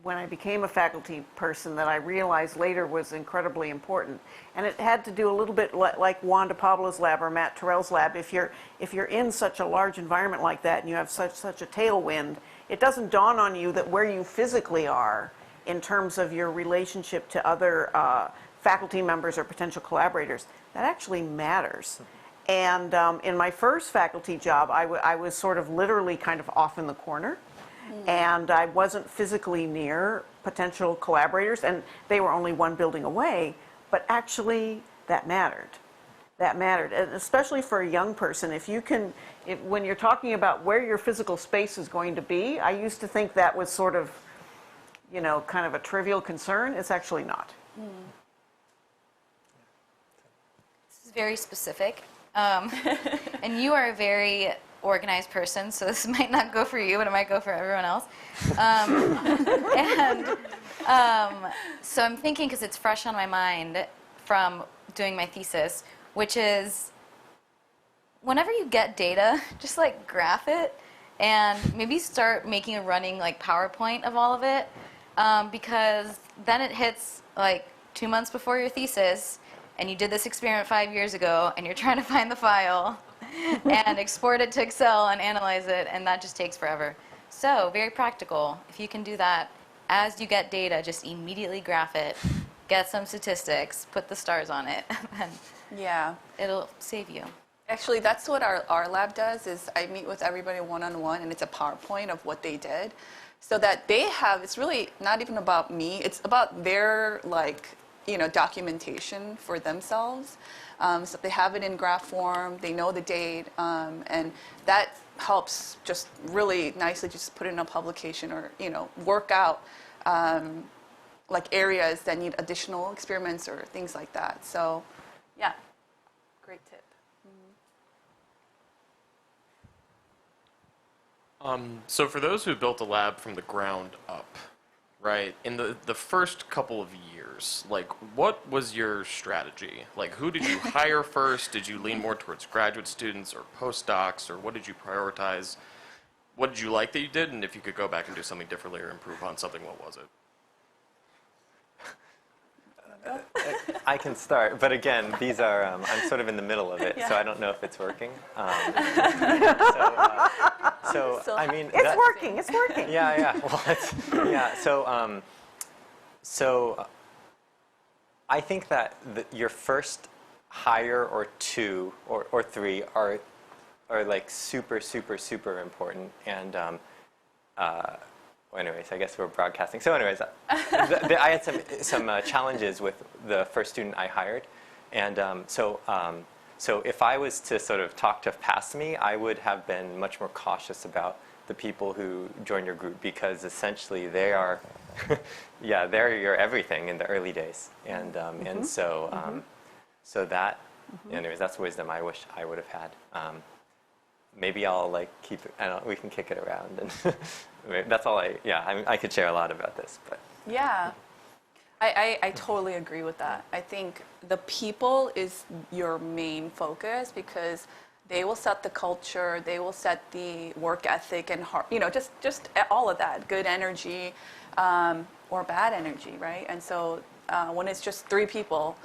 when I became a faculty person that I realized later was incredibly important, and it had to do a little bit like Juan de Pablo's lab or Matt Terrell's lab. If you're in such a large environment like that and you have such a tailwind, it doesn't dawn on you that where you physically are in terms of your relationship to other faculty members or potential collaborators, that actually matters. And in my first faculty job, I was sort of literally kind of off in the corner. And I wasn't physically near potential collaborators, and they were only one building away, but actually that mattered. That mattered, and especially for a young person. When you're talking about where your physical space is going to be, I used to think that was sort of, kind of a trivial concern. It's actually not. This is very specific. And you are a very organized person, so this might not go for you, but it might go for everyone else. So I'm thinking, because it's fresh on my mind from doing my thesis, which is whenever you get data, just like graph it and maybe start making a running like PowerPoint of all of it, because then it hits like 2 months before your thesis, and you did this experiment 5 years ago, and you're trying to find the file and export it to Excel and analyze it, and that just takes forever. So very practical. If you can do that as you get data, just immediately graph it, get some statistics, put the stars on it, and it'll save you. Actually, that's what our lab does, is I meet with everybody one-on-one, and it's a PowerPoint of what they did, so that they have, it's really not even about me, it's about their documentation for themselves. So they have it in graph form, they know the date, and that helps just really nicely just put it in a publication or, work out like areas that need additional experiments or things like that. So, yeah, great tip. So for those who built a lab from the ground up, right, in the first couple of years, like, what was your strategy? Like, who did you hire first? Did you lean more towards graduate students or postdocs, or what did you prioritize? What did you like that you did? And if you could go back and do something differently or improve on something, what was it? I can start, but again, these are, I'm sort of in the middle of it, so I don't know if it's working. So I mean... It's working, it's working. Yeah. Well, so I think that your first hire or two or three are like super important, and well, anyways, I guess we're broadcasting. So anyways, I had some challenges with the first student I hired. And so if I was to sort of talk to past me, I would have been much more cautious about the people who join your group, because essentially they are, they're your everything in the early days. And, so that, anyways, that's wisdom I wish I would have had. maybe I'll like keep it, I don't know, we can kick it around. And that's all I could share a lot about this. But Yeah. I totally agree with that. I think the people is your main focus because they will set the culture, they will set the work ethic and heart, just all of that, good energy or bad energy, right? And so when it's just 3 people,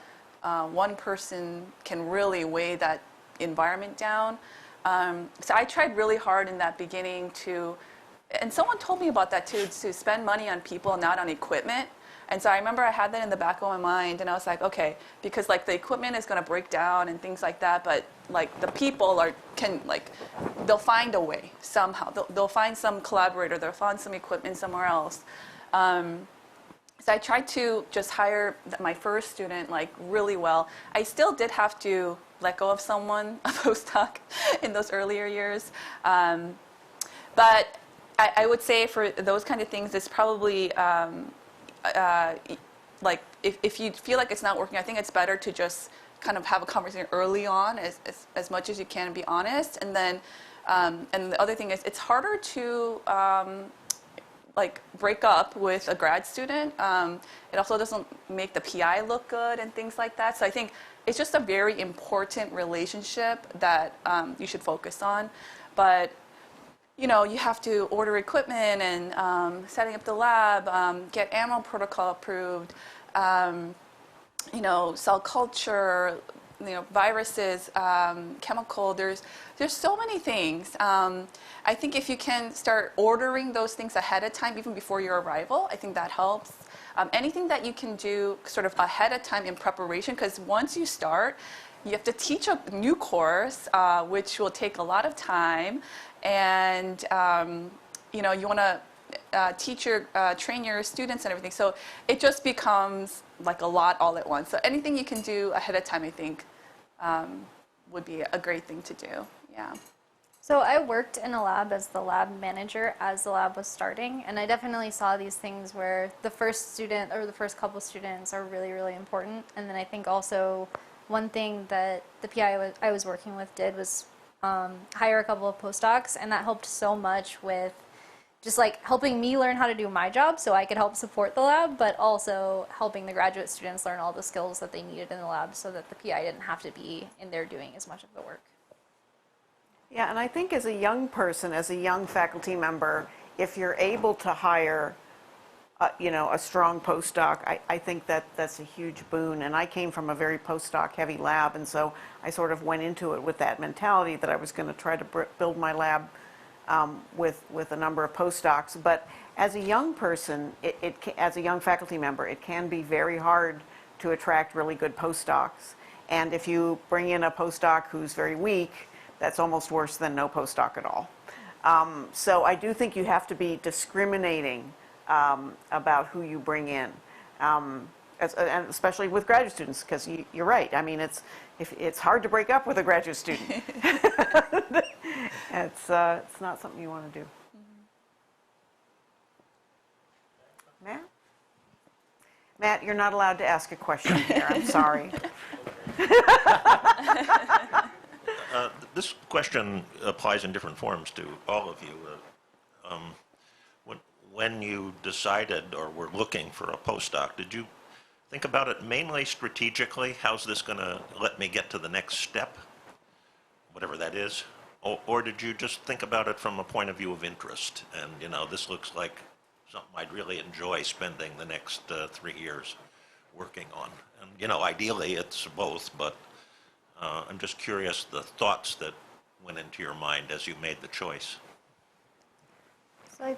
one person can really weigh that environment down. So I tried really hard in that beginning and someone told me about that too, to spend money on people, not on equipment. And so I remember I had that in the back of my mind, and I was like, okay, because like the equipment is going to break down and things like that, but like the people they'll find a way somehow. They'll find some collaborator, they'll find some equipment somewhere else. So I tried to just hire my first student like really well. I still did have to let go of someone, a postdoc, in those earlier years. But I would say for those kind of things, it's probably like if you feel like it's not working, I think it's better to just kind of have a conversation early on as much as you can and be honest. And then and the other thing is it's harder to like break up with a grad student. It also doesn't make the PI look good and things like that. So I think it's just a very important relationship that you should focus on. But you have to order equipment and setting up the lab, get animal protocol approved, cell culture, viruses, chemical. There's so many things. I think if you can start ordering those things ahead of time, even before your arrival, I think that helps. Anything that you can do sort of ahead of time in preparation, because once you start, you have to teach a new course, which will take a lot of time. And you want to train your students and everything. So it just becomes like a lot all at once. So anything you can do ahead of time, I think, would be a great thing to do. Yeah. So I worked in a lab as the lab manager as the lab was starting, and I definitely saw these things where the first student or the first couple students are really, really important. And then I think also one thing that the PI I was working with did was hire a couple of postdocs, and that helped so much with just like helping me learn how to do my job so I could help support the lab, but also helping the graduate students learn all the skills that they needed in the lab so that the PI didn't have to be in there doing as much of the work. Yeah, and I think as a young person, as a young faculty member, if you're able to hire a strong postdoc, I think that's a huge boon. And I came from a very postdoc-heavy lab, and so I sort of went into it with that mentality that I was going to try to build my lab with a number of postdocs. But as a young person, as a young faculty member, it can be very hard to attract really good postdocs. And if you bring in a postdoc who's very weak, that's almost worse than no postdoc at all. So I do think you have to be discriminating about who you bring in, and especially with graduate students, because you're right. I mean, it's hard to break up with a graduate student. It's not something you want to do. Matt? Matt, you're not allowed to ask a question here. I'm sorry. This question applies in different forms to all of you. When you decided or were looking for a postdoc, did you think about it mainly strategically? How's this going to let me get to the next step, whatever that is? Or did you just think about it from a point of view of interest? And, this looks like something I'd really enjoy spending the next 3 years working on. And, ideally it's both, but I'm just curious the thoughts that went into your mind as you made the choice. So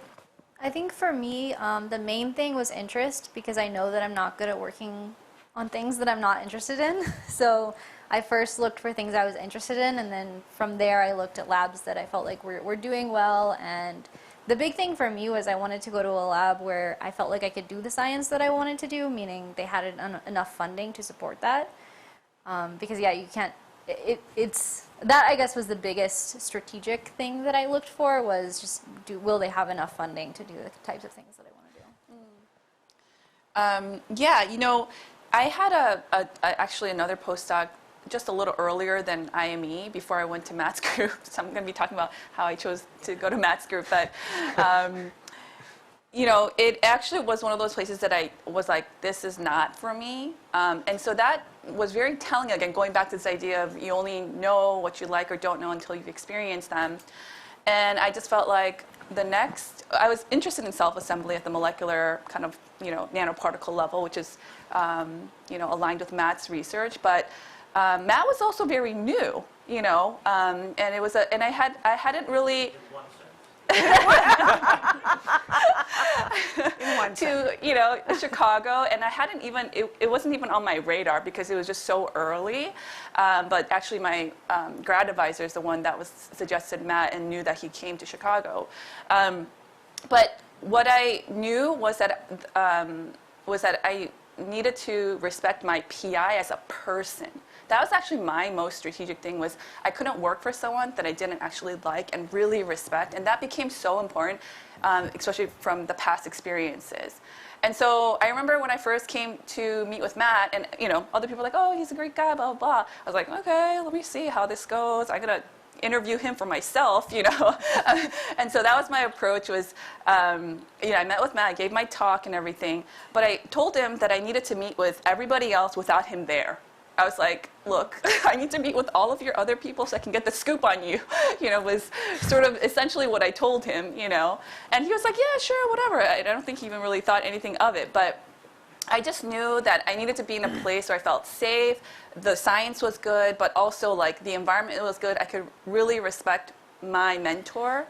I think for me, the main thing was interest, because I know that I'm not good at working on things that I'm not interested in. So I first looked for things I was interested in, and then from there I looked at labs that I felt like were doing well. And the big thing for me was I wanted to go to a lab where I felt like I could do the science that I wanted to do, meaning they had enough funding to support that. Because yeah, you can't, that I guess was the biggest strategic thing that I looked for, was just will they have enough funding to do the types of things that I want to do. Yeah, I had actually another postdoc just a little earlier than IME before I went to Matt's group. So I'm going to be talking about how I chose to go to Matt's group. But, you know, it actually was one of those places that I was like, this is not for me. And so that was very telling, again, going back to this idea of you only know what you like or don't know until you've experienced them. And I just felt like I was interested in self-assembly at the molecular kind of, you know, nanoparticle level, which is, you know, aligned with Matt's research. But Matt was also very new, you know, and it was and I hadn't really to, you know, Chicago, and I hadn't even, it wasn't even on my radar because it was just so early. But actually my grad advisor is the one that suggested Matt and knew that he came to Chicago. But what I knew was that I needed to respect my PI as a person. That was actually my most strategic thing, was I couldn't work for someone that I didn't actually like and really respect. And that became so important, especially from the past experiences. And so I remember when I first came to meet with Matt, and you know, other people were like, oh, he's a great guy, blah, blah, blah. I was like, okay, let me see how this goes. I'm going to interview him for myself, you know. And so that was my approach, was, you know, I met with Matt, I gave my talk and everything, but I told him that I needed to meet with everybody else without him there. I was like, look, I need to meet with all of your other people so I can get the scoop on you, you know, was sort of essentially what I told him, you know. And he was like, yeah, sure, whatever. I don't think he even really thought anything of it. But I just knew that I needed to be in a place where I felt safe, the science was good, but also like the environment was good. I could really respect my mentor.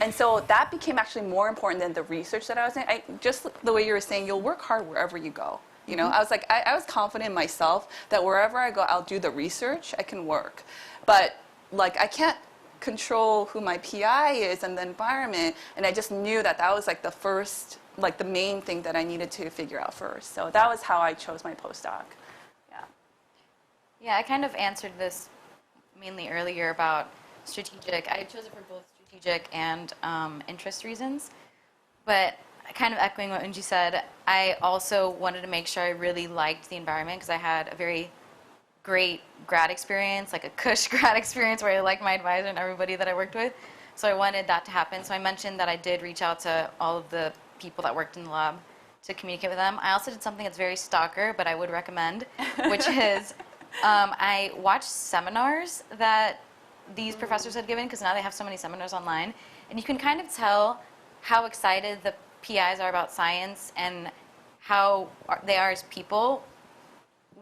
And so that became actually more important than the research that I was in. Just the way you were saying, you'll work hard wherever you go. You know, I was like, I was confident in myself that wherever I go, I'll do the research, I can work. But like, I can't control who my PI is and the environment. And I just knew that that was like the first, like the main thing that I needed to figure out first. So that was how I chose my postdoc. Yeah. Yeah, I kind of answered this mainly earlier about strategic. I chose it for both strategic and interest reasons. But kind of echoing what Eun Ji said, I also wanted to make sure I really liked the environment, because I had a very great grad experience, like a cush grad experience where I liked my advisor and everybody that I worked with. So I wanted that to happen. So I mentioned that I did reach out to all of the people that worked in the lab to communicate with them. I also did something that's very stalker, but I would recommend, which is I watched seminars that these professors had given, because now they have so many seminars online. And you can kind of tell how excited the PIs are about science and how they are as people,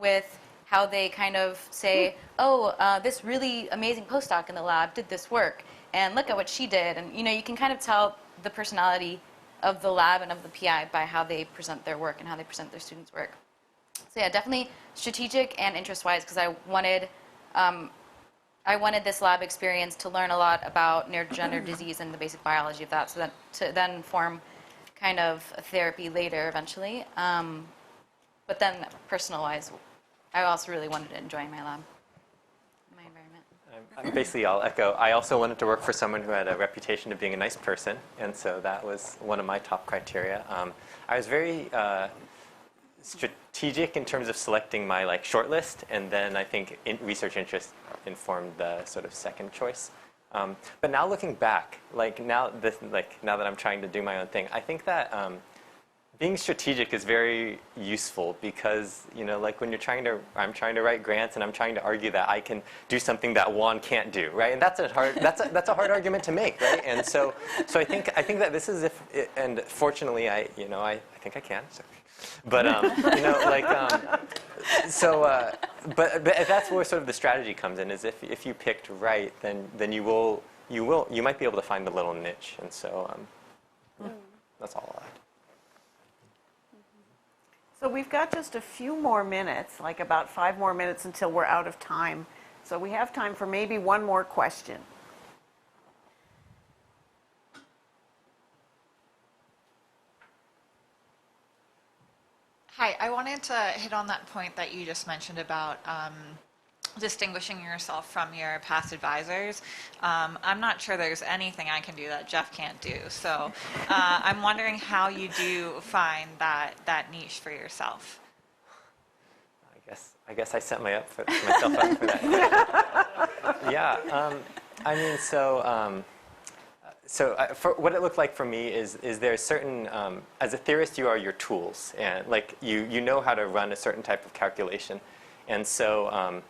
with how they kind of say, oh, this really amazing postdoc in the lab did this work, and look at what she did. And you know, you can kind of tell the personality of the lab and of the PI by how they present their work and how they present their students' work. So yeah, definitely strategic and interest-wise, because I wanted this lab experience to learn a lot about neurodegenerative disease and the basic biology of that, so that to then form kind of a therapy later eventually. But then personal-wise, I also really wanted to enjoy my lab, my environment. Basically, I'll echo. I also wanted to work for someone who had a reputation of being a nice person, and so that was one of my top criteria. I was very strategic in terms of selecting my shortlist, and then I think research interest informed the sort of second choice. But now looking back, now that I'm trying to do my own thing, I think that being strategic is very useful, because when I'm trying to write grants and I'm trying to argue that I can do something that Juan can't do, right? And that's a hard argument to make, right? And so I think that this is and fortunately I think I can. So. But but that's where sort of the strategy comes in, is if you picked right, then you might be able to find a little niche, and so that's all I'll add. So we've got just a few more minutes, like about 5 more minutes until we're out of time. So we have time for maybe one more question. Hi, I wanted to hit on that point that you just mentioned about distinguishing yourself from your past advisors. I'm not sure there's anything I can do that Jeff can't do. So I'm wondering how you do find that niche for yourself. I guess I set myself up for that. Yeah, I mean, for what it looked like for me is there certain, as a theorist, you are your tools, and like you know how to run a certain type of calculation, and so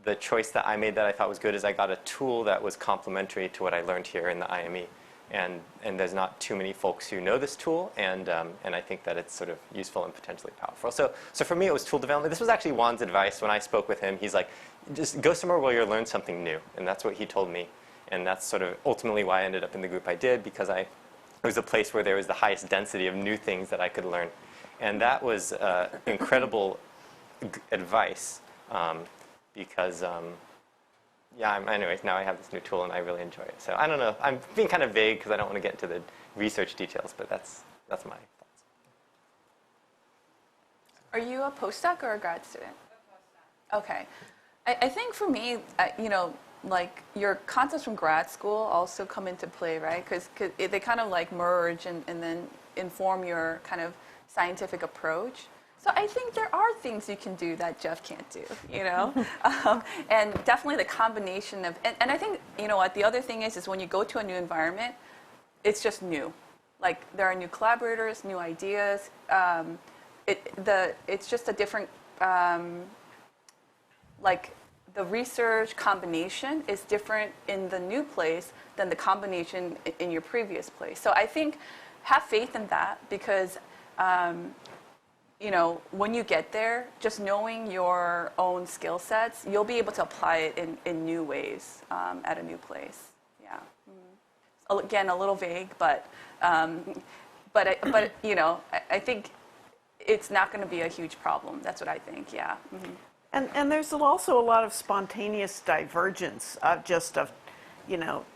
the choice that I made that I thought was good is I got a tool that was complementary to what I learned here in the IME, and there's not too many folks who know this tool, and I think that it's sort of useful and potentially powerful. So for me, it was tool development. This was actually Juan's advice when I spoke with him. He's like, just go somewhere where you'll learn something new, and that's what he told me. And that's sort of ultimately why I ended up in the group I did, because it was a place where there was the highest density of new things that I could learn. And that was incredible advice, because, anyways, now I have this new tool and I really enjoy it. So I don't know, I'm being kind of vague because I don't want to get into the research details, but that's my thoughts. Are you a postdoc or a grad student? A postdoc. Okay. I think for me, like your concepts from grad school also come into play, right? Because they kind of like merge and then inform your kind of scientific approach. So I think there are things you can do that Jeff can't do, and definitely the combination of, and I think, what the other thing is when you go to a new environment, it's just new. Like there are new collaborators, new ideas. It's just a different, like, the research combination is different in the new place than the combination in your previous place. So I think have faith in that, because when you get there, just knowing your own skill sets, you'll be able to apply it in new ways at a new place. Yeah. Again, a little vague, but I think it's not going to be a huge problem. That's what I think. Yeah. Mm-hmm. And there's also a lot of spontaneous divergence,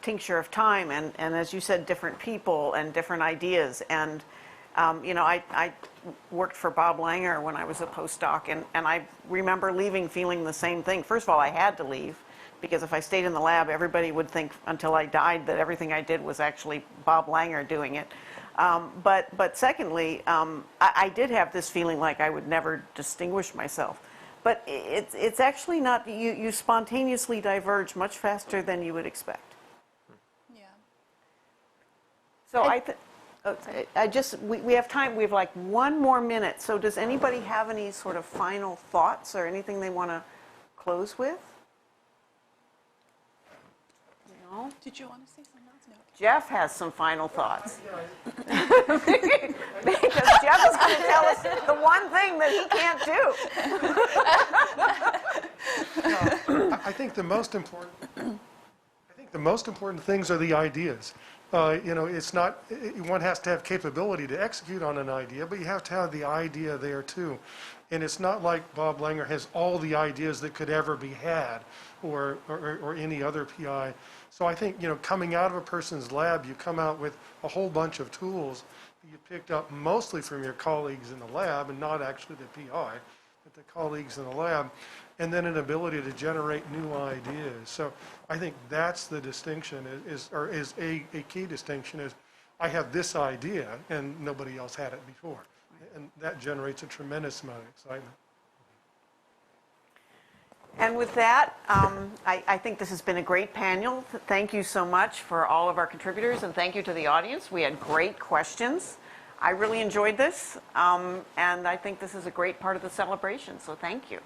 tincture of time, and as you said, different people and different ideas. And, I worked for Bob Langer when I was a postdoc, and I remember leaving feeling the same thing. First of all, I had to leave, because if I stayed in the lab, everybody would think until I died that everything I did was actually Bob Langer doing it. But secondly, I did have this feeling like I would never distinguish myself. But it's actually not, you spontaneously diverge much faster than you would expect. Yeah. So we have time, we have like 1 more minute. So does anybody have any sort of final thoughts or anything they want to close with? No? Did you want to say something else? No. Jeff has some final thoughts. Because Jeff is going to tell us the one thing that he can't do. I think the most important things are the ideas. It's not, one has to have capability to execute on an idea, but you have to have the idea there too. And it's not like Bob Langer has all the ideas that could ever be had, or any other PI. So I think, coming out of a person's lab, you come out with a whole bunch of tools that you picked up mostly from your colleagues in the lab, and not actually the PI, but the colleagues in the lab, and then an ability to generate new ideas. So I think that's the distinction, is a key distinction, is I have this idea and nobody else had it before. And that generates a tremendous amount of excitement. And with that, I think this has been a great panel. Thank you so much for all of our contributors, and thank you to the audience. We had great questions. I really enjoyed this, and I think this is a great part of the celebration, so thank you.